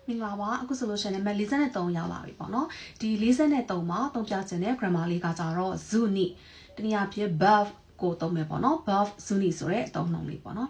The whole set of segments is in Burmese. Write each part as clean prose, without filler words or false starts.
မင်္ဂလာပါအခုဆိုလို့ရှိရင်53ရောက်လာပြီပေါ့နော်ဒီ53မှာသုံးပြခြင်းတဲ့ grammar လေးကကြတော့ zuni တနည်းအားဖြင့် buff ကိုသုံးမယ်ပေါ့နော် buff zuni ဆိုတဲ့အသုံးနှုန်းလေးပေါ့နော်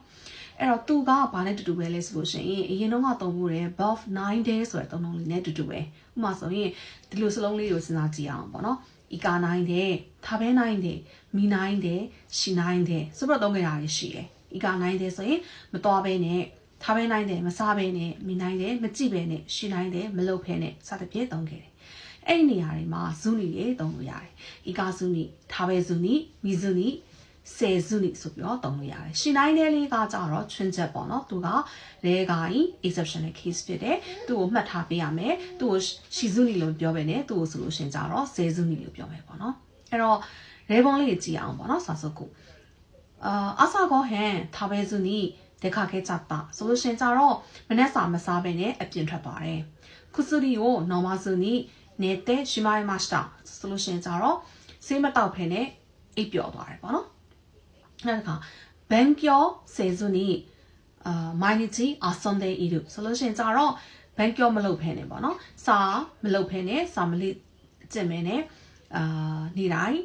အဲ့တော့သူကဘာနဲ့တူတူပဲလဲဆိုလို့ရှိရင်အရင်တော့ကသုံးဖို့တဲ့ buff 9 day ဆိုတဲ့အသုံးနှုန်းလေးနဲ့တူတူပဲဥပမာဆိုရင်ဒီလိုစလုံးလေးကိုစဉ်းစားကြည့်အောင်ပေါ့နော်ဤကာ9 day ထားပဲ9 day မီ9 day ရှီ9 day ဆိုတော့သုံးကြတာရှိတယ်ဤကာ9 day ဆိုရင်မတော်ပဲနဲ့ထားပဲနိုင်တယ်မစားပဲနဲ့မိနိုင်တယ်မကြည့်ပဲနဲ့ရှင်းနိုင်တယ်မလုပ်ဖဲနဲ့စသဖြင့်သုံးခဲ့တယ်အဲ့ဒီနေရာတွေမှာဇူနီတွေသုံးလို့ရတယ်ဤကာဇူနီထားပဲဇူနီမိဇူနီဆယ်ဇူနီဆိုပြီးတော့သုံးလို့ရတယ်ရှင်းနိုင်တဲ့လေးကကြတော့ချွင်းချက်ပေါ့နော်သူကလေကိုင်း exceptional case ဖြစ်တယ်သူ့ကိုမှတ်ထားပေးရမယ်သူ့ကိုရှီဇူနီလို့ပြောပဲနဲ့သူ့ကိုဆိုလို့ရှင်ကြတော့ဆယ်ဇူနီလို့ပြောမယ်ပေါ့နော်အဲ့တော့လေပုံးလေးကြည့်အောင်ပေါ့နော်စာစုပ်ကိုအဆာကောဟန်ထားပဲဇူနီတက်ခါခဲကြတာဆိုလို့ရှင်ကြတော့မနေ့စာမစားပဲနဲ့အပြင်ထွက်သွားတယ်ခုစရီကိုနော်မာဇူနီနေတဲ့ရှိမိုင်းမတ်တာဆိုလို့ရှင်ကြတော့ဆေးမတောက်ဖဲနဲ့အိပ်ပျော်သွားတယ်ပေါ့နော်နောက်တစ်ခါဘန်ကျော်ဆေဇူနီမိုင်းနီတီအဆွန်ဒေးအီလူဆိုလို့ရှင်ကြတော့ဘန်ကျော်မလုပ်ဖဲနဲ့ပေါ့နော်စာမလုပ်ဖဲနဲ့စာမလေးကျင့်မဲနဲ့နေတိုင်း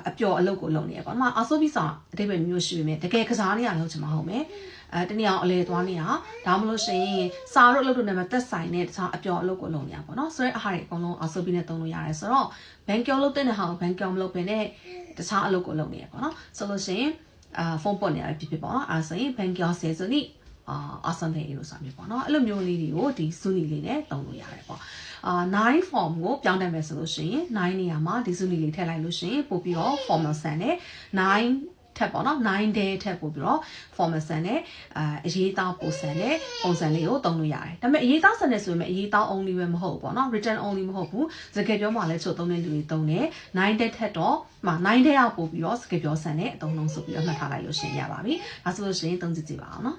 အပျော်အလုပ်ကိုလုပ်နေရပေါ့နော်အဆိုးပြီးဆောင်အတိတ်ပဲမျိုးရှိပေမဲ့တကယ်ကစားနေရလို့ချင်မဟုတ်မယ်တနည်းအောင်အလဲသွားနေတာဒါမှမဟုတ်ရှင်စာတို့အလုပ်တို့နဲ့မသက်ဆိုင်တဲ့တခြားအပျော်အလုပ်ကိုလုပ်နေရပေါ့နော်ဆိုတော့အဟာတွေအကုန်လုံးအဆိုးပြီးနဲ့သုံးလို့ရတယ်ဆိုတော့ဘန်ကျော်လုပ်တဲ့ဟာကိုဘန်ကျော်မလုပ်ဘဲနဲ့တခြားအလုပ်ကိုလုပ်နေရပေါ့နော်ဆိုလို့ရှင်ဖုန်းပေါ်နေရဖြစ်ဖြစ်ပေါ့နော်အဲဆိုရင်ဘန်ကျော်ဆယ်ဆိုနိအဆန်တဲ့လို့ဆိုမျိုးပေါ့နော်အဲ့လိုမျိုးလေးတွေကိုဒီဇူနီလေးနဲ့သုံးလို့ရတယ်ပေါ့9 form ကိုပြောင်းတယ်မယ်ဆိုလို့ရှိရင်9နေရာမှာဒီဇူနီလေးထည့်လိုက်လို့ရှိရင်ပို့ပြီးတော့ formal ဆန်နဲ့9ထက်ပေါ့နော်9 day ထက်ပို့ပြီးတော့ formal ဆန်နဲ့အရေးသားပို့ဆန်နဲ့ပုံစံလေးကိုသုံးလို့ရတယ်ဒါပေမဲ့အရေးသားဆန်နဲ့ဆိုရင်အရေးသား only ပဲမဟုတ်ဘူးပေါ့နော် written only မဟုတ်ဘူးစကားပြောမှလည်းချုပ်သုံးတဲ့လူတွေသုံးတယ်9 day ထက်တော့9 day ရောက်ပို့ပြီးတော့စကားပြောဆန်နဲ့အသုံးလုံးဆိုပြီးတော့မှတ်ထားလိုက်လို့ရှိရင်ရပါပြီဒါဆိုလို့ရှိရင်သုံးကြည့်ကြပါအောင်နော်